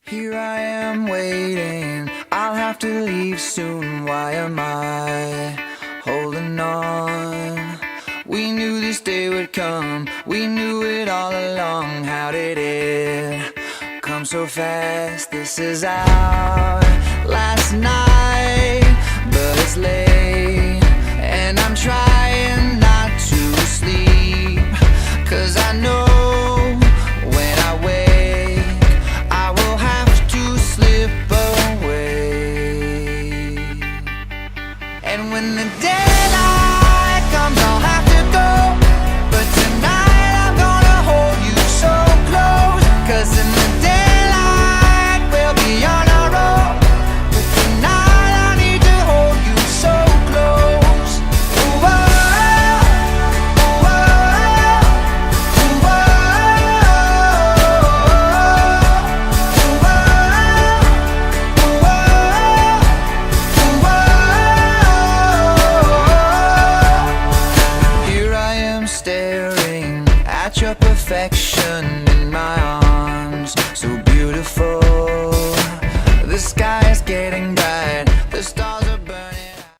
Here I am waiting, I'll have to leave soon. Why am I holding on? We knew this day would come, we knew it all along. How did it come so fast? This is our last night, but it's late, and I'm trying not to sleep, 'cause I know when I wake I will have to slip away. And when the daylight comes I'll have to go, but tonight I'm gonna hold you so close, 'cause in the daylight we'll be on our own, but tonight I need to hold you so close. Ooh, oh, ooh, oh, ooh, oh, ooh, ooh, ooh. Here I am staring at your perfection in my arms, so